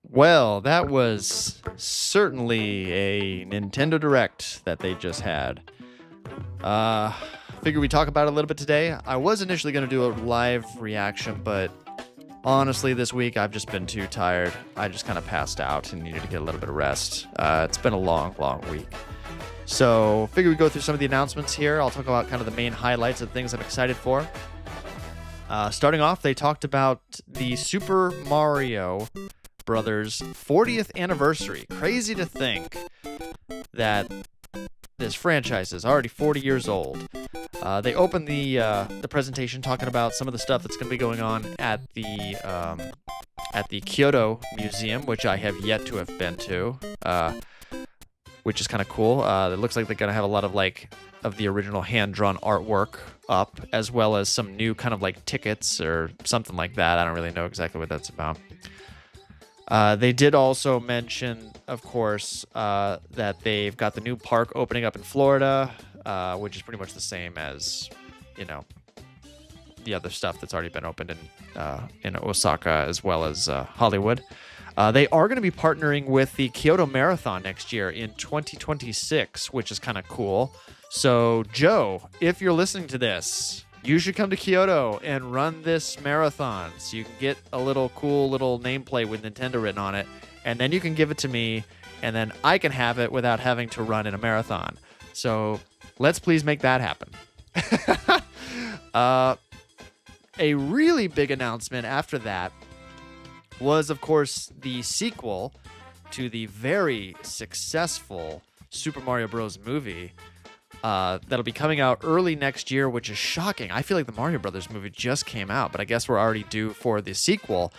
Well, that was certainly a Nintendo Direct that they just had. Uh, Figure we talk about it a little bit today. I was initially going to do a live reaction, but honestly, this week I've just been too tired. I just kind of passed out and needed to get a little bit of rest. It's been a long, long week. So, figure we go through some of the announcements here. I'll talk about kind of the main highlights of things I'm excited for. Starting off, they talked about the Super Mario Brothers 40th anniversary. Crazy to think that this franchise is already 40 years old. They opened the presentation talking about some of the stuff that's going to be going on at the Kyoto Museum, which I have yet to have been to, which is kind of cool. It looks like they're going to have a lot of the original hand-drawn artwork up, as well as some new kind of like tickets or something like that. I don't really know exactly what that's about. They did also mention, of course, that they've got the new park opening up in Florida, which is pretty much the same as, the other stuff that's already been opened in Osaka as well as Hollywood. They are going to be partnering with the Kyoto Marathon next year in 2026, which is kind of cool. So, Joe, if you're listening to this, you should come to Kyoto and run this marathon so you can get a cool little nameplate with Nintendo written on it, and then you can give it to me, and then I can have it without having to run in a marathon. So let's please make that happen. A really big announcement after that was, of course, the sequel to the very successful Super Mario Bros. Movie. That'll be coming out early next year, which is shocking. I feel like the Mario Brothers movie just came out, but I guess we're already due for the sequel.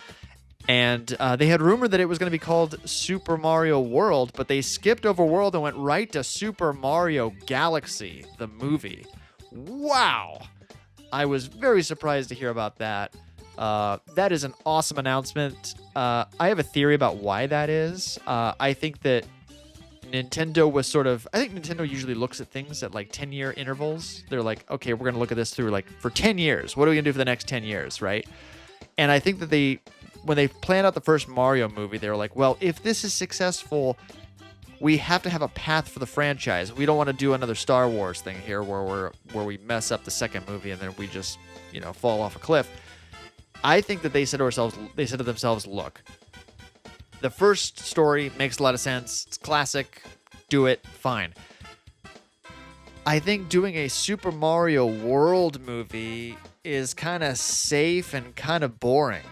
And they had rumored that it was going to be called Super Mario World, but they skipped over World and went right to Super Mario Galaxy, the movie. Wow! I was very surprised to hear about that. That is an awesome announcement. I have a theory about why that is. I think that Nintendo I think Nintendo usually looks at things at like 10-year intervals. They're like, okay, we're going to look at this through for 10 years. What are we going to do for the next 10 years, right? And I think that when they planned out the first Mario movie, they were like, well, if this is successful, we have to have a path for the franchise. We don't want to do another Star Wars thing here where we mess up the second movie and then we just, fall off a cliff. I think that they said to themselves, look, the first story makes a lot of sense. It's classic. Do it. Fine. I think doing a Super Mario World movie is kind of safe and kind of boring.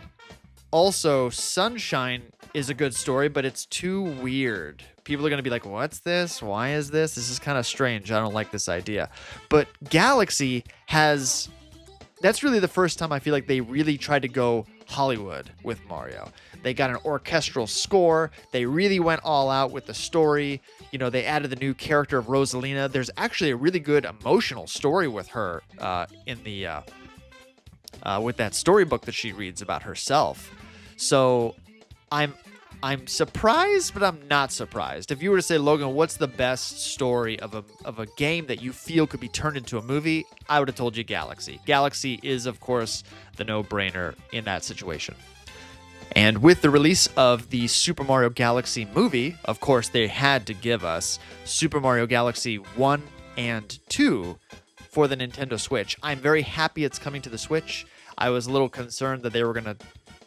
Also, Sunshine is a good story, but it's too weird. People are going to be like, what's this? Why is this? This is kind of strange. I don't like this idea. But Galaxy that's really the first time I feel like they really tried to go Hollywood with Mario. They got an orchestral score. They really went all out with the story. They added the new character of Rosalina. There's actually a really good emotional story with her with that storybook that she reads about herself. So I'm surprised, but I'm not surprised. If you were to say, Logan, what's the best story of a game that you feel could be turned into a movie? I would have told you Galaxy. Galaxy is, of course, the no-brainer in that situation. And with the release of the Super Mario Galaxy movie, of course, they had to give us Super Mario Galaxy 1 and 2 for the Nintendo Switch. I'm very happy it's coming to the Switch. I was a little concerned that they were going to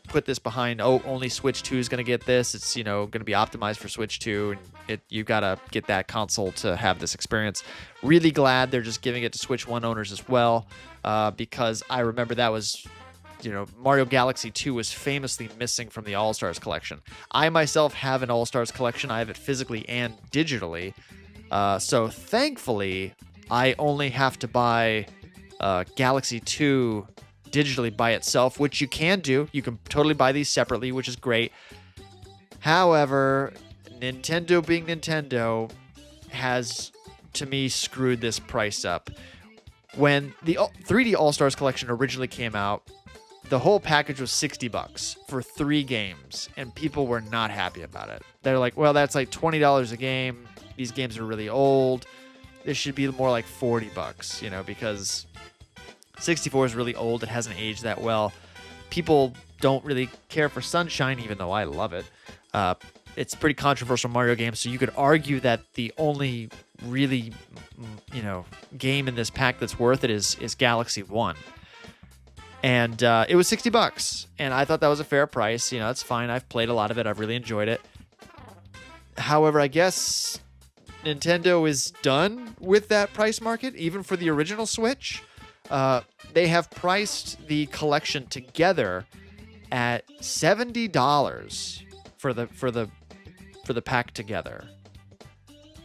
put this behind, only Switch 2 is going to get this. It's, going to be optimized for Switch 2, and you've got to get that console to have this experience. Really glad they're just giving it to Switch 1 owners as well, because I remember that was... Mario Galaxy 2 was famously missing from the All-Stars collection. I myself have an All-Stars collection. I have it physically and digitally. So thankfully, I only have to buy Galaxy 2 digitally by itself, which you can do. You can totally buy these separately, which is great. However, Nintendo being Nintendo has, to me, screwed this price up. When the 3D All-Stars collection originally came out, the whole package was $60 for 3 games, and people were not happy about it. They're like, well, that's like $20 a game. These games are really old. This should be more like $40, because 64 is really old. It hasn't aged that well. People don't really care for Sunshine, even though I love it. It's a pretty controversial Mario game, so you could argue that the only really, game in this pack that's worth it is Galaxy 1. And it was $60, and I thought that was a fair price. It's fine. I've played a lot of it. I've really enjoyed it. However, I guess Nintendo is done with that price market, even for the original Switch. They have priced the collection together at $70 for the pack together.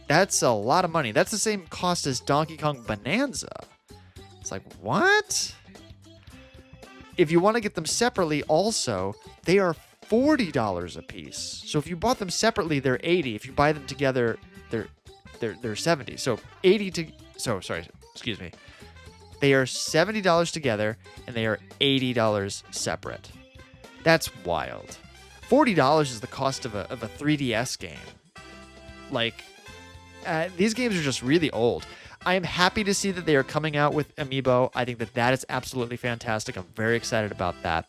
That's a lot of money. That's the same cost as Donkey Kong Bonanza. It's like, what? If you want to get them separately also, they are $40 a piece. So if you bought them separately, they're $80. If you buy them together, they're $70. So excuse me. They are $70 together, and they are $80 separate. That's wild. $40 is the cost of a 3DS game. Like, these games are just really old. I am happy to see that they are coming out with Amiibo. I think that is absolutely fantastic. I'm very excited about that.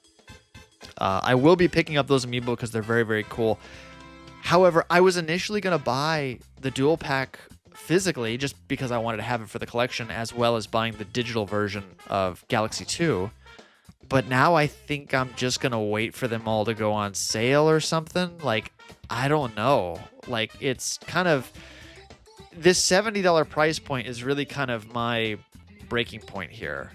I will be picking up those Amiibo because they're very, very cool. However, I was initially going to buy the dual pack physically just because I wanted to have it for the collection, as well as buying the digital version of Galaxy 2. But now I think I'm just going to wait for them all to go on sale or something. Like, I don't know. Like, it's kind of... This $70 price point is really kind of my breaking point here.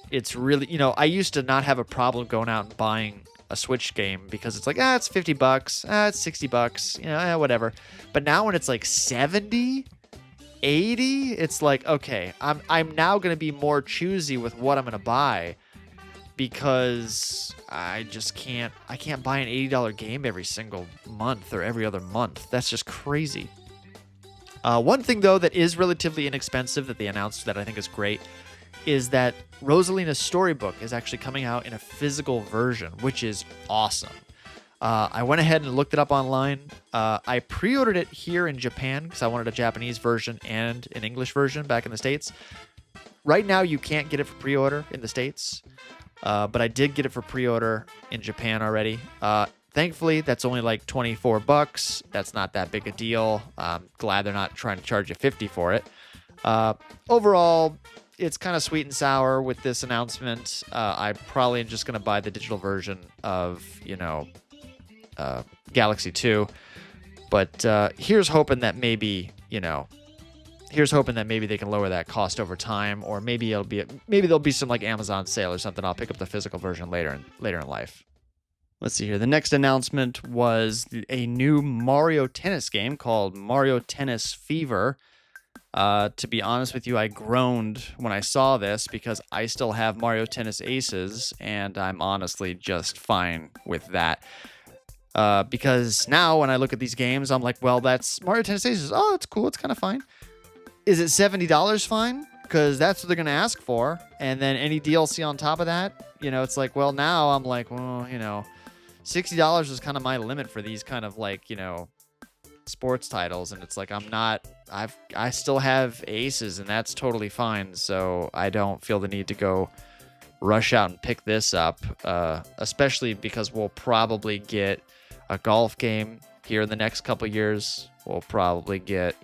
It's really... I used to not have a problem going out and buying a Switch game because it's like, it's $50, it's $60, whatever. But now when it's like 70, 80, it's like, okay, I'm now going to be more choosy with what I'm going to buy, because I can't buy an $80 game every single month or every other month. That's just crazy. One thing, though, that is relatively inexpensive that they announced that I think is great is that Rosalina's Storybook is actually coming out in a physical version, which is awesome. I went ahead and looked it up online. I pre-ordered it here in Japan because I wanted a Japanese version and an English version back in the States. Right now, you can't get it for pre-order in the States, but I did get it for pre-order in Japan already. Thankfully, that's only like $24. That's not that big a deal. I'm glad they're not trying to charge you $50 for it. Overall, it's kind of sweet and sour with this announcement. I probably am just going to buy the digital version of, Galaxy 2. But here's hoping that maybe they can lower that cost over time, or maybe there'll be some like Amazon sale or something. I'll pick up the physical version later in life. Let's see here. The next announcement was a new Mario Tennis game called Mario Tennis Fever. To be honest with you, I groaned when I saw this because I still have Mario Tennis Aces, and I'm honestly just fine with that. Because now when I look at these games, I'm like, well, that's Mario Tennis Aces. Oh, it's cool. It's kind of fine. Is it $70 fine? Because that's what they're going to ask for. And then any DLC on top of that, it's like, well, now I'm like, well, $60 is kind of my limit for these kind of like, sports titles. And it's like, I still have Aces, and that's totally fine. So I don't feel the need to go rush out and pick this up, especially because we'll probably get a golf game here in the next couple years. We'll probably get,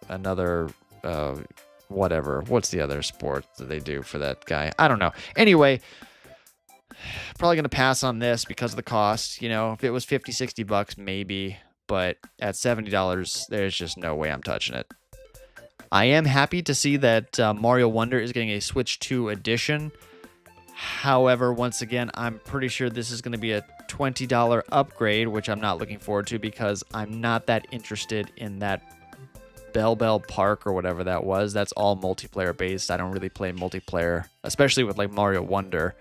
another, whatever. What's the other sport that they do for that guy? I don't know. Anyway, probably going to pass on this because of the cost. If it was $50, $60, maybe. But at $70, there's just no way I'm touching it. I am happy to see that Mario Wonder is getting a Switch 2 edition. However, once again, I'm pretty sure this is going to be a $20 upgrade, which I'm not looking forward to because I'm not that interested in that Bell Park or whatever that was. That's all multiplayer based. I don't really play multiplayer, especially with like Mario Wonder.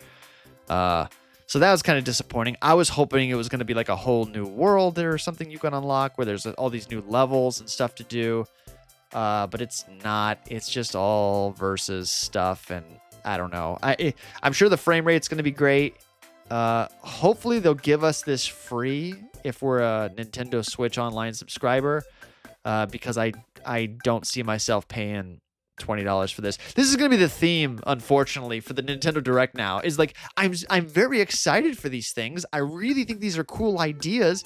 So that was kind of disappointing. I was hoping it was going to be like a whole new world or something you can unlock where there's all these new levels and stuff to do. But it's not. It's just all versus stuff, and I don't know. I'm sure the frame rate's going to be great. Hopefully they'll give us this free if we're a Nintendo Switch Online subscriber, because I don't see myself paying $20 for this. This is going to be the theme, unfortunately, for the Nintendo Direct now. Is like I'm very excited for these things. I really think these are cool ideas,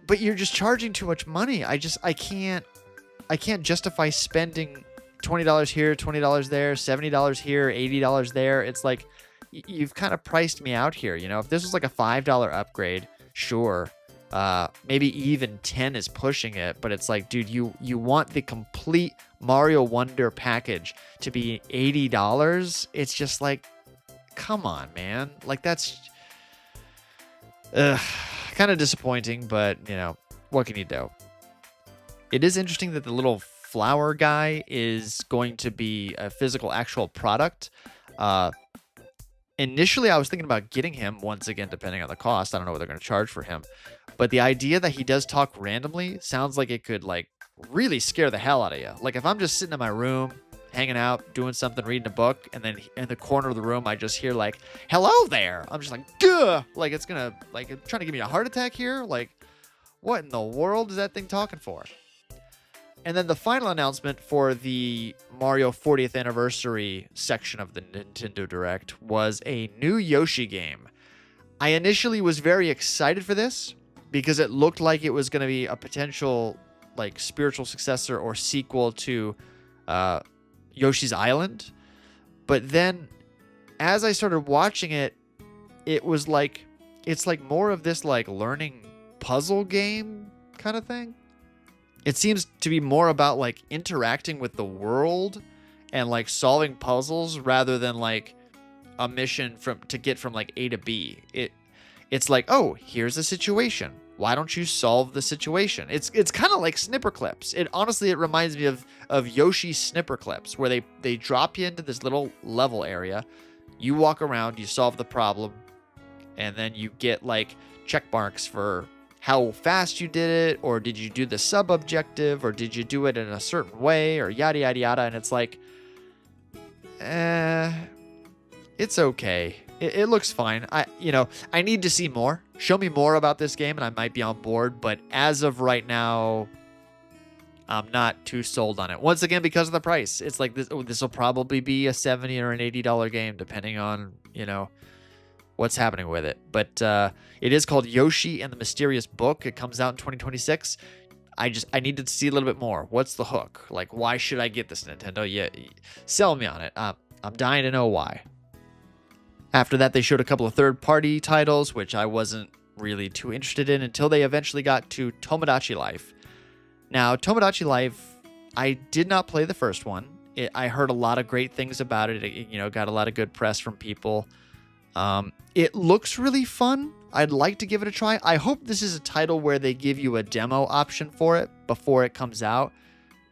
but you're just charging too much money. I can't justify spending $20 here, $20 there, $70 here, $80 there. It's like you've kind of priced me out here. You know, if this was like a $5 upgrade, sure. Maybe even 10 is pushing it, but it's like, dude, you want the complete Mario Wonder package to be $80. It's just like, come on, man. Like, that's kind of disappointing, but you know, what can you do? It is interesting that the little flower guy is going to be a physical actual product. Initially, I was thinking about getting him, once again, depending on the cost. I don't know what they're going to charge for him. But the idea that he does talk randomly sounds like it could, like, really scare the hell out of you. Like, if I'm just sitting in my room, hanging out, doing something, reading a book, and then in the corner of the room, I just hear, like, hello there. I'm just like, duh! Like, it's going to, like, it's trying to give me a heart attack here? Like, what in the world is that thing talking for? And then the final announcement for the Mario 40th anniversary section of the Nintendo Direct was a new Yoshi game. I initially was very excited for this because it looked like it was going to be a potential like spiritual successor or sequel to Yoshi's Island. But then as I started watching it, it was like, it's like more of this like learning puzzle game kind of thing. It seems to be more about like interacting with the world and like solving puzzles rather than like a mission to get from like A to B. It's like, oh, here's a situation. Why don't you solve the situation? It's kind of like Snipper Clips. It reminds me of Yoshi Snipper Clips, where they drop you into this little level area. You walk around, you solve the problem, and then you get like check marks for how fast you did it, or did you do the sub objective, or did you do it in a certain way, or yada yada yada. And it's like, it's okay. It looks fine. I need to see more. Show me more about this game and I might be on board, but as of right now, I'm not too sold on it. Once again, because of the price. It's like this will probably be a $70 or an $80 game, depending on, what's happening with it. But it is called Yoshi and the Mysterious Book. It comes out in 2026. I needed to see a little bit more. What's the hook? Like, why should I get this, Nintendo? Yeah, sell me on it. I'm dying to know why. After that, they showed a couple of third-party titles, which I wasn't really too interested in until they eventually got to Tomodachi Life. Now, Tomodachi Life, I did not play the first one. I heard a lot of great things about it. It got a lot of good press from people. It looks really fun. I'd like to give it a try. I hope this is a title where they give you a demo option for it before it comes out,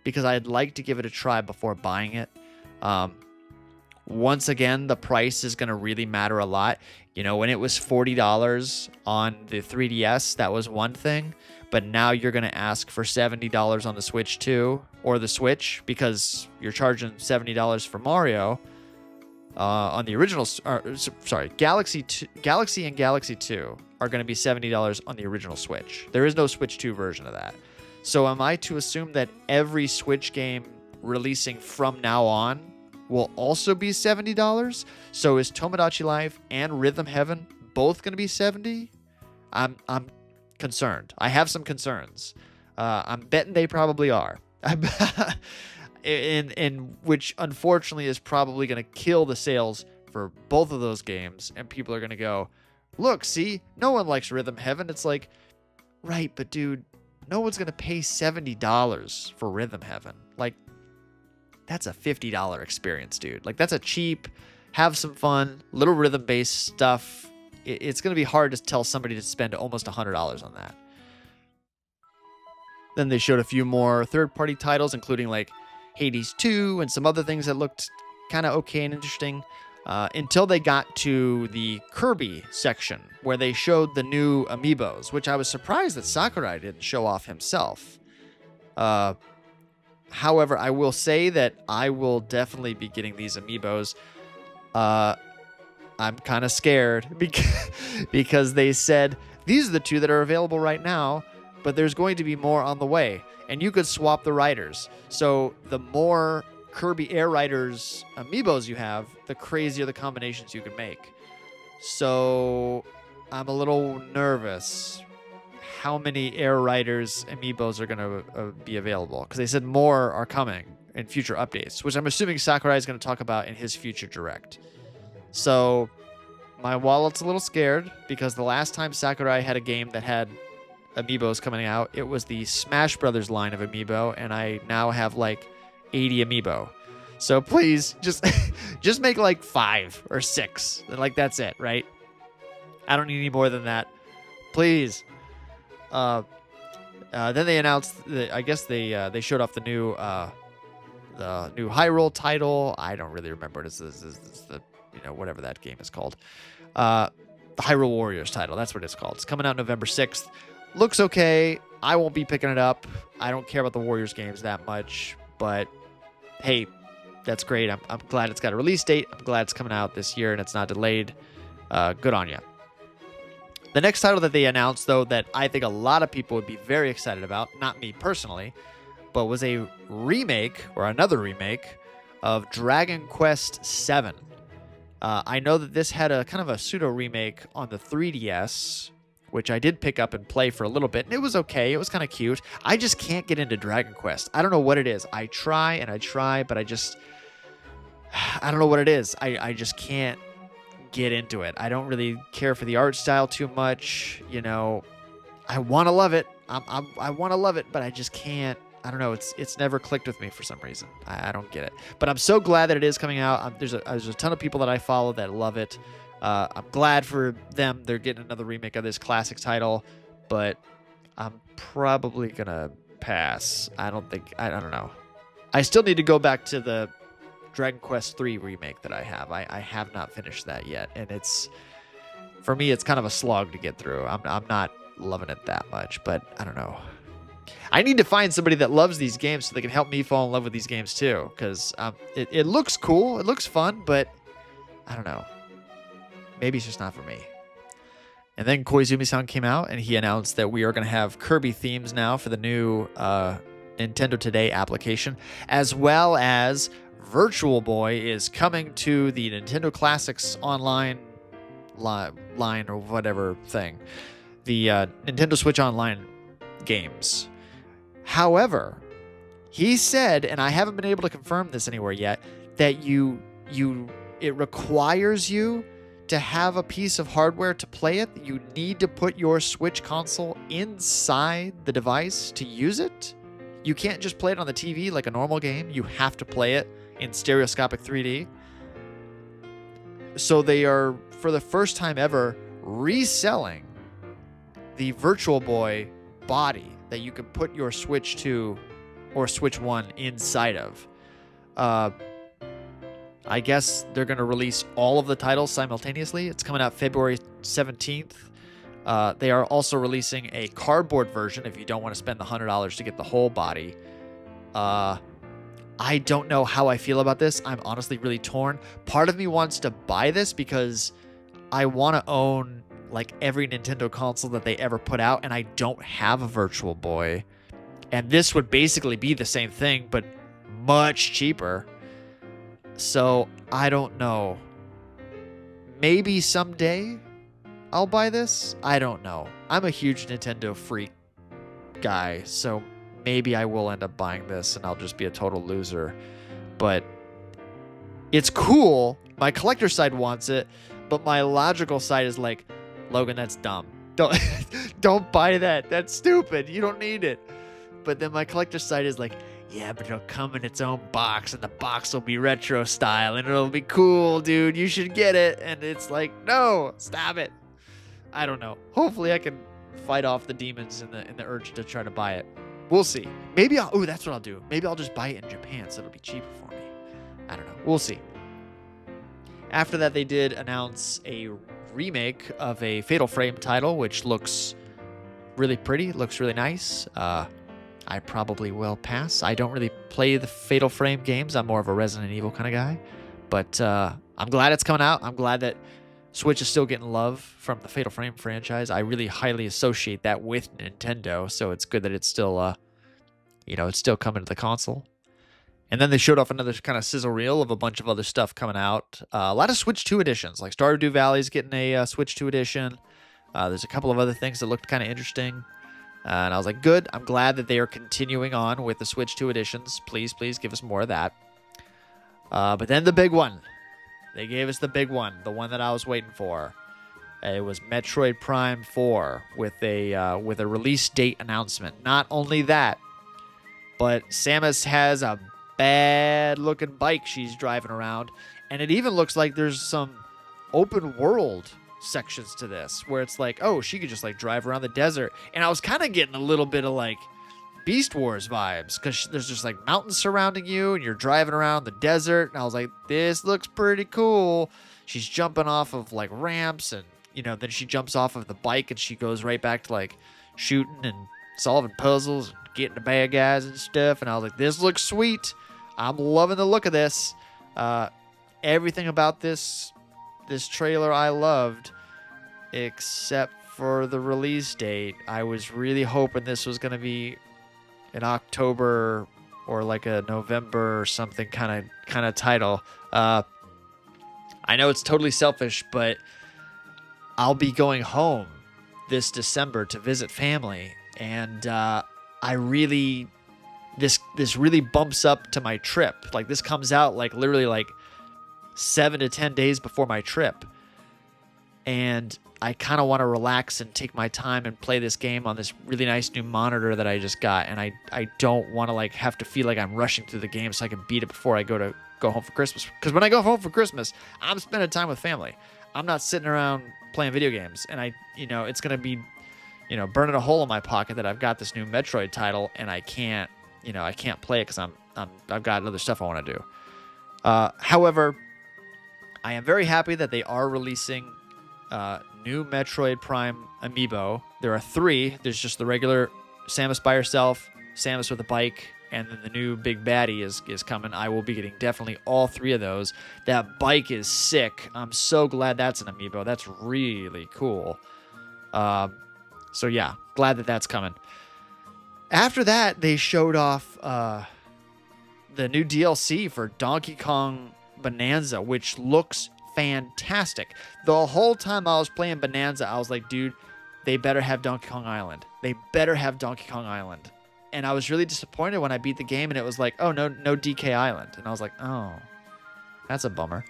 because I'd like to give it a try before buying it. Once again, the price is going to really matter a lot. When it was $40 on the 3DS, that was one thing. But now you're going to ask for $70 on the Switch 2 or the Switch, because you're charging $70 for Mario on the original. Galaxy and Galaxy 2 are going to be $70 on the original Switch. There is no Switch 2 version of that. So am I to assume that every Switch game releasing from now on will also be $70? So is Tomodachi Life and Rhythm Heaven both going to be $70? I'm concerned. I have some concerns. I'm betting they probably are. and which unfortunately is probably going to kill the sales for both of those games, and people are going to go, look, see, no one likes Rhythm Heaven. It's like, right, but dude, no one's going to pay $70 for Rhythm Heaven. Like, that's a $50 experience, dude. Like, that's a cheap, have some fun, little rhythm-based stuff. It's going to be hard to tell somebody to spend almost $100 on that. Then they showed a few more third-party titles, including like Hades 2 and some other things that looked kind of okay and interesting, until they got to the Kirby section, where they showed the new amiibos, which I was surprised that Sakurai didn't show off himself. However, I will say that I will definitely be getting these amiibos. I'm kind of scared because they said these are the two that are available right now, but there's going to be more on the way, and you could swap the riders. So the more Kirby Air Riders amiibos you have, the crazier the combinations you can make. So I'm a little nervous how many Air Riders amiibos are going to be available, because they said more are coming in future updates, which I'm assuming Sakurai is going to talk about in his future direct. So my wallet's a little scared, because the last time Sakurai had a game that had amiibos coming out, it was the Smash Brothers line of amiibo, and I now have like 80 amiibo. So please just make like 5 or 6. Like, that's it, right? I don't need any more than that. Please. Then they announced I guess they showed off the new Hyrule title. I don't really remember. It's the whatever that game is called. The Hyrule Warriors title. That's what it's called. It's coming out November 6th. Looks okay. I won't be picking it up. I don't care about the Warriors games that much, but hey, that's great. I'm glad it's got a release date. I'm glad it's coming out this year and it's not delayed. Good on you. The next title that they announced, though, that I think a lot of people would be very excited about, not me personally, but was a remake, or another remake, of Dragon Quest VII. I know that this had a kind of a pseudo-remake on the 3DS, which I did pick up and play for a little bit, and it was okay. It was kind of cute. I just can't get into Dragon Quest. I don't know what it is. I try and I try, but I don't know what it is. I just can't get into it. I don't really care for the art style too much. I want to love it. I want to love it, but I just can't. I don't know. It's never clicked with me for some reason. I don't get it. But I'm so glad that it is coming out. There's a ton of people that I follow that love it. I'm glad for them. They're getting another remake of this classic title, but I'm probably gonna pass. I don't know. I still need to go back to the Dragon Quest III remake that I have. I have not finished that yet, and for me it's kind of a slog to get through. I'm not loving it that much, but I don't know. I need to find somebody that loves these games so they can help me fall in love with these games too, because it looks cool, it looks fun, but I don't know. Maybe it's just not for me. And then Koizumi-san came out and he announced that we are going to have Kirby themes now for the new Nintendo Today application, as well as Virtual Boy is coming to the Nintendo Classics online line or whatever thing. The Nintendo Switch Online games. However, he said, and I haven't been able to confirm this anywhere yet, that it requires you to have a piece of hardware to play it. You need to put your Switch console inside the device to use it. You can't just play it on the TV like a normal game. You have to play it in stereoscopic 3D. So they are, for the first time ever, reselling the Virtual Boy body that you can put your Switch 2 or Switch 1 inside of. I guess they're going to release all of the titles simultaneously. It's coming out February 17th. They are also releasing a cardboard version if you don't want to spend the $100 to get the whole body. I don't know how I feel about this. I'm honestly really torn. Part of me wants to buy this because I want to own like every Nintendo console that they ever put out, and I don't have a Virtual Boy. And this would basically be the same thing, but much cheaper. So I don't know. Maybe someday I'll buy this. I don't know. I'm a huge Nintendo freak guy, so maybe I will end up buying this and I'll just be a total loser. But it's cool. My collector side wants it, but my logical side is like, Logan, that's dumb. Don't buy that. That's stupid. You don't need it. But then my collector side is like, yeah, but it'll come in its own box, and the box will be retro style, and it'll be cool, dude. You should get it. And it's like, no, stop it. I don't know. Hopefully I can fight off the demons and the urge to try to buy it. We'll see. Maybe that's what I'll do. Maybe I'll just buy it in Japan so it'll be cheaper for me. I don't know. We'll see. After that, they did announce a remake of a Fatal Frame title, which looks really pretty, looks really nice. I probably will pass. I don't really play the Fatal Frame games. I'm more of a Resident Evil kind of guy. But I'm glad it's coming out. I'm glad that Switch is still getting love from the Fatal Frame franchise. I really highly associate that with Nintendo, so it's good that it's still, it's still coming to the console. And then they showed off another kind of sizzle reel of a bunch of other stuff coming out. A lot of Switch 2 editions, like Stardew Valley's getting a Switch 2 edition. There's a couple of other things that looked kind of interesting. And I was like, good. I'm glad that they are continuing on with the Switch 2 editions. Please, please give us more of that. But then the big one. They gave us the big one, the one that I was waiting for. It was Metroid Prime 4 with a release date announcement. Not only that, but Samus has a bad-looking bike she's driving around, and it even looks like there's some open world sections to this where it's like, oh, she could just like drive around the desert. And I was kind of getting a little bit of like Beast Wars vibes because there's just like mountains surrounding you and you're driving around the desert. And I was like, this looks pretty cool. She's jumping off of like ramps, and then she jumps off of the bike and she goes right back to like shooting and solving puzzles and getting the bad guys and stuff. And I was like, this looks sweet. I'm loving the look of this. Everything about this trailer I loved, except for the release date. I was really hoping this was going to be in October or like a November or something kind of title. I know it's totally selfish, but I'll be going home this December to visit family, and this really bumps up to my trip. Like, this comes out like literally like 7 to 10 days before my trip, and I kind of want to relax and take my time and play this game on this really nice new monitor that I just got. And I don't want to like have to feel like I'm rushing through the game so I can beat it before I go home for Christmas. Because when I go home for Christmas, I'm spending time with family. I'm not sitting around playing video games. And it's going to be, burning a hole in my pocket that I've got this new Metroid title and I can't play it because I've got other stuff I want to do. However, I am very happy that they are releasing new Metroid Prime amiibo. There are 3. There's just the regular Samus by herself, Samus with a bike, and then the new big baddie is coming. I will be getting definitely all 3 of those. That bike is sick. I'm so glad that's an amiibo. That's really cool. So yeah, glad that that's coming. After that, they showed off the new DLC for Donkey Kong Bonanza, which looks fantastic. The whole time I was playing Bonanza, I was like, dude, they better have Donkey Kong Island. They better have Donkey Kong Island. And I was really disappointed when I beat the game and it was like, oh, no DK Island. And I was like, oh, that's a bummer.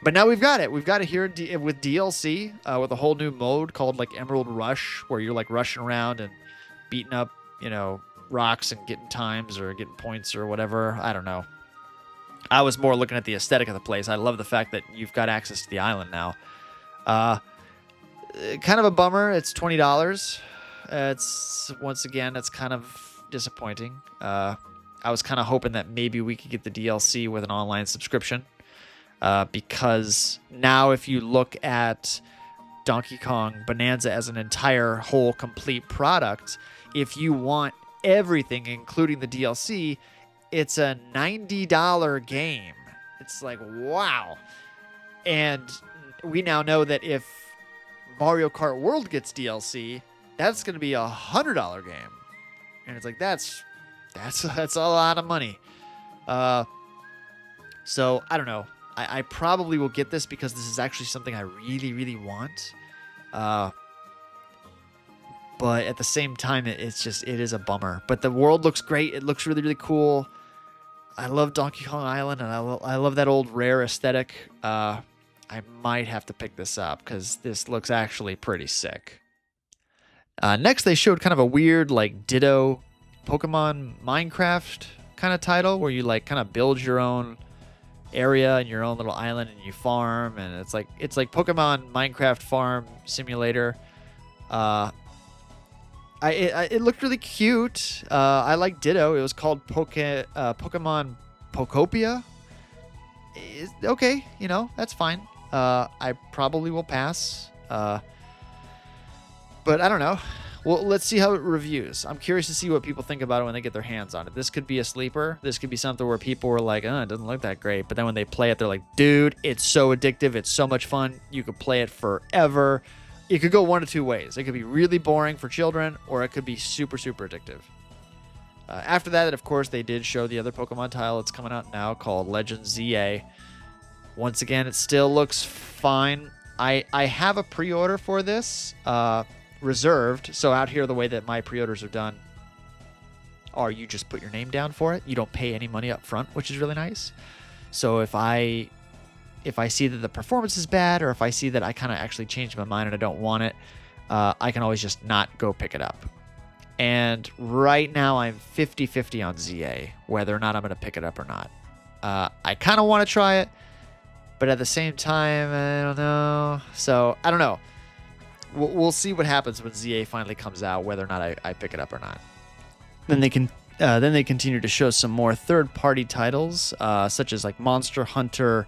But now we've got it. We've got it here with DLC, with a whole new mode called like Emerald Rush, where you're like rushing around and beating up, rocks and getting times or getting points or whatever. I don't know. I was more looking at the aesthetic of the place. I love the fact that you've got access to the island now. Kind of a bummer. It's $20. It's kind of disappointing. I was kind of hoping that maybe we could get the DLC with an online subscription. Because now if you look at Donkey Kong Bonanza as an entire whole complete product, if you want everything, including the DLC, it's a $90 game. It's like, wow. And we now know that if Mario Kart World gets DLC, that's going to be a $100 game. And it's like, that's a lot of money. So I don't know. I probably will get this because this is actually something I really, really want. But at the same time, it is a bummer. But the world looks great. It looks really, really cool. I love Donkey Kong Island, and I love that old Rare aesthetic. I might have to pick this up because this looks actually pretty sick. Next, they showed kind of a weird, like, Ditto Pokemon Minecraft kind of title where you, like, kind of build your own area and your own little island and you farm, and it's like Pokemon Minecraft Farm Simulator. It looked really cute. I like Ditto. It was called Pokemon Pokopia. Okay, that's fine. I probably will pass. But I don't know. Well, let's see how it reviews. I'm curious to see what people think about it when they get their hands on it. This could be a sleeper. This could be something where people were like, it doesn't look that great. But then when they play it, they're like, dude, it's so addictive. It's so much fun. You could play it forever. It could go one of 2 ways. It could be really boring for children, or it could be super, super addictive. After that, of course, they did show the other Pokemon title that's coming out now called Legend ZA. Once again, it still looks fine. I have a pre-order for this reserved. So out here, the way that my pre-orders are done are you just put your name down for it. You don't pay any money up front, which is really nice. So if I see that the performance is bad, or if I see that I kind of actually changed my mind and I don't want it, I can always just not go pick it up. And right now I'm 50-50 on ZA, whether or not I'm going to pick it up or not. I kind of want to try it, but at the same time, I don't know. So I don't know. We'll see what happens when ZA finally comes out, whether or not I pick it up or not. Then they continue to show some more third-party titles, such as like Monster Hunter.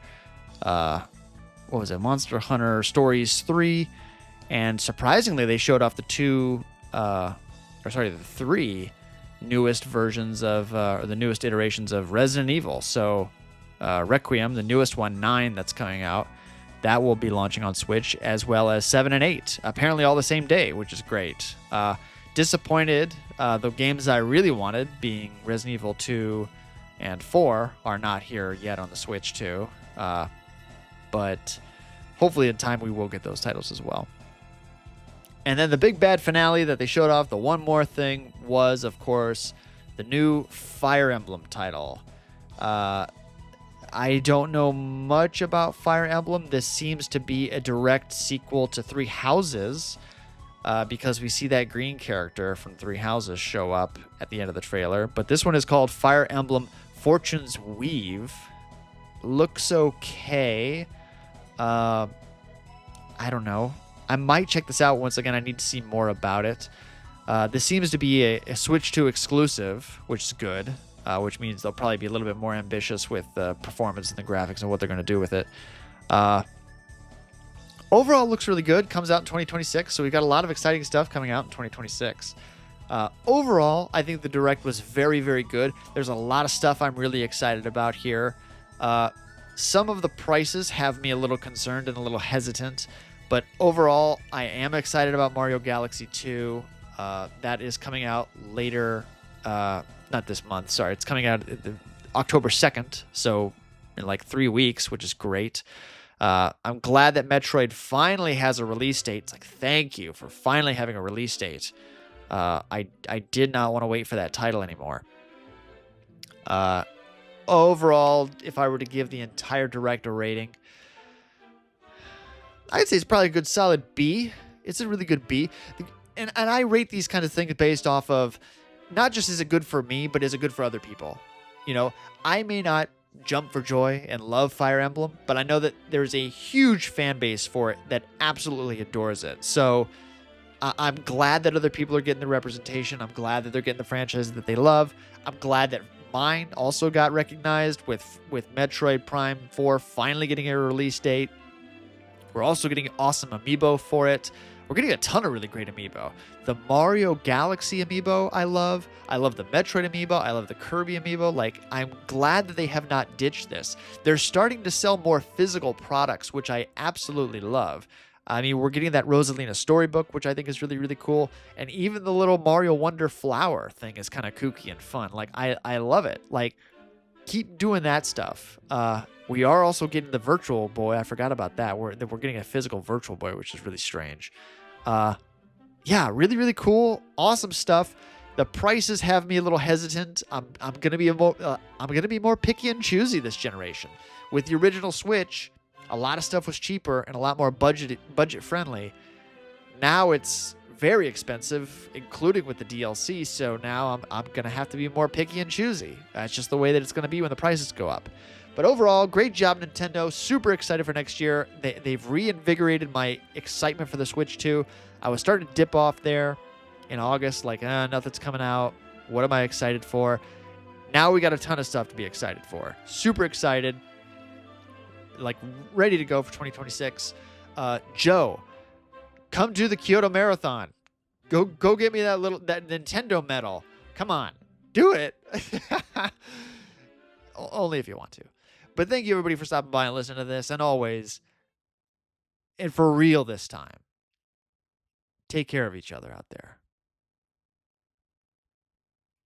What was it? Monster Hunter Stories 3, and surprisingly, they showed off the three newest versions of, or the newest iterations of Resident Evil. So, Requiem, the newest one, 9, that's coming out, that will be launching on Switch, as well as 7 and 8, apparently all the same day, which is great. Disappointed, the games I really wanted, being Resident Evil 2 and 4, are not here yet on the Switch too. But hopefully in time we will get those titles as well. And then the big bad finale that they showed off, the one more thing, was, of course, the new Fire Emblem title. I don't know much about Fire Emblem. This seems to be a direct sequel to Three Houses, because we see that green character from Three Houses show up at the end of the trailer. But this one is called Fire Emblem Fortune's Weave. Looks okay. I don't know. I might check this out. Once again, I need to see more about it. This seems to be a Switch 2 exclusive, which is good, which means they'll probably be a little bit more ambitious with the performance and the graphics and what they're going to do with it. Overall, it looks really good. Comes out in 2026, so we've got a lot of exciting stuff coming out in 2026. Overall, I think the Direct was very, very good. There's a lot of stuff I'm really excited about here. Some of the prices have me a little concerned and a little hesitant, but overall, I am excited about Mario Galaxy 2. That is coming out later, not this month, sorry. It's coming out October 2nd, so in like 3 weeks, which is great. I'm glad that Metroid finally has a release date. It's like, thank you for finally having a release date. I did not want to wait for that title anymore. Overall, if I were to give the entire Direct a rating, I'd say it's probably a good solid B. It's a really good B. And I rate these kind of things based off of not just is it good for me, but is it good for other people. You know, I may not jump for joy and love Fire Emblem, but I know that there's a huge fan base for it that absolutely adores it. So I'm glad that other people are getting the representation. I'm glad that they're getting the franchise that they love. I'm glad that mine also got recognized with Metroid Prime 4 finally getting a release date. We're also getting awesome amiibo for it. We're getting a ton of really great amiibo. The Mario Galaxy amiibo I love. I love the Metroid amiibo. I love the Kirby amiibo. Like, I'm glad that they have not ditched this. They're starting to sell more physical products, which I absolutely love. I mean, we're getting that Rosalina storybook, which I think is really, really cool. And even the little Mario Wonder flower thing is kind of kooky and fun. Like, I love it. Like, keep doing that stuff. We are also getting the Virtual Boy. I forgot about that. We're getting a physical Virtual Boy, which is really strange. Yeah, really, really cool. Awesome stuff. The prices have me a little hesitant. I'm gonna be more picky and choosy this generation. With the original Switch, a lot of stuff was cheaper and a lot more budget friendly. Now it's very expensive, including with the DLC. So now I'm gonna have to be more picky and choosy. That's just the way that it's gonna be when the prices go up. But overall, great job, Nintendo. Super excited for next year. They've reinvigorated my excitement for the Switch 2. I was starting to dip off there in August, like, nothing's coming out. What am I excited for? Now we got a ton of stuff to be excited for. Super excited. Like, ready to go for 2026. Joe, come do the Kyoto Marathon. Go get me that Nintendo medal. Come on. Do it. Only if you want to. But thank you, everybody, for stopping by and listening to this. And always, and for real this time, take care of each other out there.